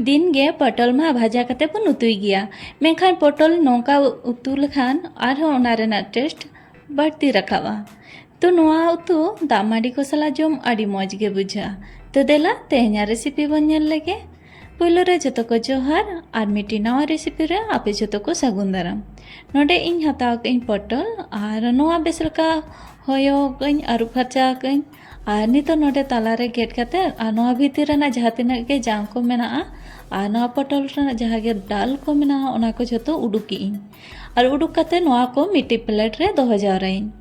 दिन गे पटल मा भाजा कते बन उतुई गया मेखान पटल नौका उतु लेखान आरहों ओना रेनाग टेस्ट बढ़ती रखावा। तो नोआ उतु दाग माड़ी को सला जम आड़ी मौज गे बुझा। तो देला तेहेኛ रेसिपी बन नेल लेगे। पुइलो रे जतो को जोहार आर मिटी नवा रेसिपी रे आपे जतो को सागुन दाराम। नोडे इन हताव कई पटल आर नोआ बेसलका होयो कई आरु फरचा कई आर नितो नोडे ताला रे गेट कते आर नोआ भीतर रेना जहाँ तिनाग गे जांग को मेना आर नोआ पटल रेना जहाँ गे डाल को मेना ओना को जतो उडुकी इन आर उडुक कते नोआ को मिटी प्लेट रे दोहो जावराइन।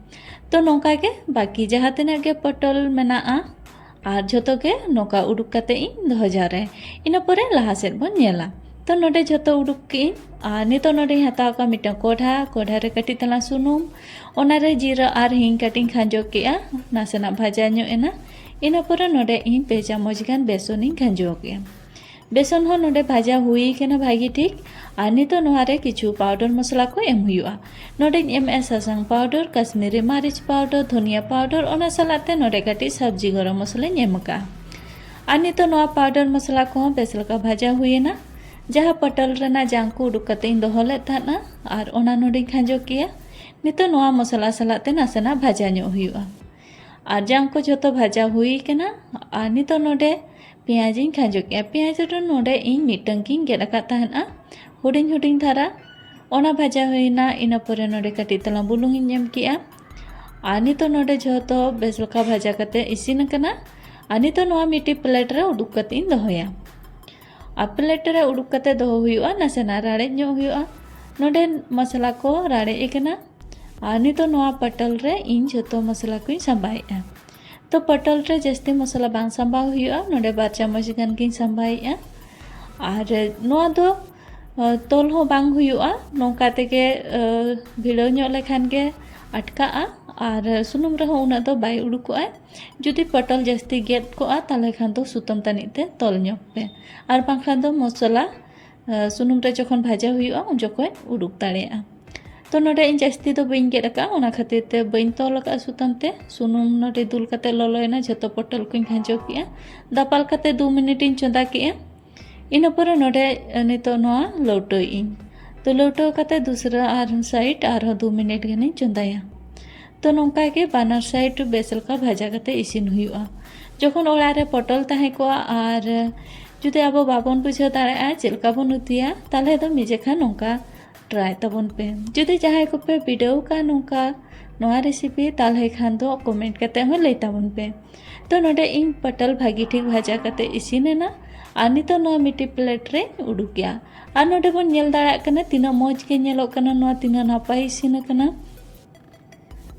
तो नौका के बाकी जहाँ तिनाग गे पटल मेना आर झोतो के नौका उडुक कते इन दोहो जावराय। इना परे लहा सेद बन नेला। तो नोडे झोतो उडुक की आर नितो नोडे हताव का मिटा कोढ़ा रे कटी तला सुनुम ओना रे जीरा आर हिंग कटिंग खांजो केआ नासेना भाजा ᱧᱚᱜ एना। इना परे नोडे इन 2 चामच गान बेसन इन खांजो केआ। बेसन हो नोडे भाजा हुई केना भागी ठीक आर नितो नोआ रे किछु पाउडर मसला को एम हुआ। नोडे एम सासांग पाउडर कश्मीरी मारिच पाउडर धनिया पाउडर ओना सलाते नोडे कटी सब्जी गरम मसला एम का। आर नितो नोआ पाउडर मसला को बेसलका भाजा हुईना जहाँ पटल रेना जांग को उडुक कते इन दोहो ले थाना आर ओना नोडे खांजो केआ। नितो नोआ मसला सलाते नासेना भाजा ᱧᱚᱜ हुआ। आर जांग को झोतो भाजा हुई केना आर नितो नोडे पेंयाज इन खांजो केआ। पेंयाज रे नोडे इन मिटंग किन गेड आका ताहना हुडिंग हुडिंग धारा ओना भाजा हुईना। इना परे नोडे कटी तला बुलुंग इन एम केआ आर नितो नोडे झोतो बेसलका भाजा कते इसिन कना आर नितो नोआ मिटी प्लेट रे उडुक कते इन दोहोया। आ प्लेट रे उडुक कते दोहो हुआ नासेना राड़े ᱧᱚᱜ हुआ। नोडे मसला को राड़े एकना आर नितो नोआ पटल रे इन झोतो मसला को संभाएआ। तो पटल रे जस्ती मसला बांग संभाव हुआ नोडे 2 चामच गान किन संभाएआ। आर नोआ दो तोल हो बांग हुआ नौका तेगे भिड़ो ᱧᱚᱜ लेखान गे अटकाआ आर सुनुम रहो उना दो बाय उडुकोआ। जुदी पटल जस्ती गेद कोआ ताले खान दो सुतम तानिते तोल ᱧᱚᱜ पे आर बांखान दो मसला सुनुम रे जखन भाजा हुआ उन जखन उडुक दाड़ेआ। तो नोडे इन जस्ती दो बइन गेद का ओना खातिर ते बइन तोल का सुतम ते सुनुम नोडे दुल कते लoloयना झतो पटल को भाजो केआ। दापाल कते 2 मिनिट इन चंदा केआ। इना परे नोडे नितो नोआ लौटोय इन। तो लौटो कते दूसरा आर साइड आर 2 मिनिट गानी चंदाया। तो नौका के बानर साइड बेसलका भाजा कते इसिन हुआ। जखन ओड़ा रे पटल ताहे को आर जुदि आबो बाबन बुझाव दाड़ेआ चेलका बन उतुया ताले दो मिजेखा नौका ट्राई तबन पे। जुदि जहां को पे वीडियो का नौका नोआ रेसिपी ताले खान दो कमेंट कते हो लई ताबन पे। तो नोडे इन पटल भागी ठीक भाजा कते इसिनेना आर नितो नोआ मिटी प्लेट रे उडुकिया। आर नोडे बन नेल दाड़ा कना तिना मौज के नेलो कना नोआ तिना नापाय इसिन कना।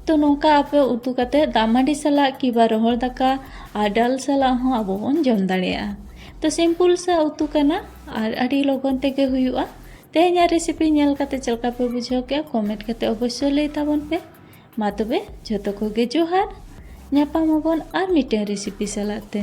तो नौका आपे उतु कते दामाडी सला किबा रोहर दाका आर डाल सला हो आबो बन जम दाड़ेआ। तो सिंपल सा उतु कना आर आडी लगन तेगे हुआ। तेहेኛ रेसिपी नेल कते चलका पे बुझाव के कमेंट कते अवश्य लई ताबन पे। मा तबे झतो को गे जोहार ᱧᱟᱯᱟᱢ आबन आर मिटे रेसिपी सलाते।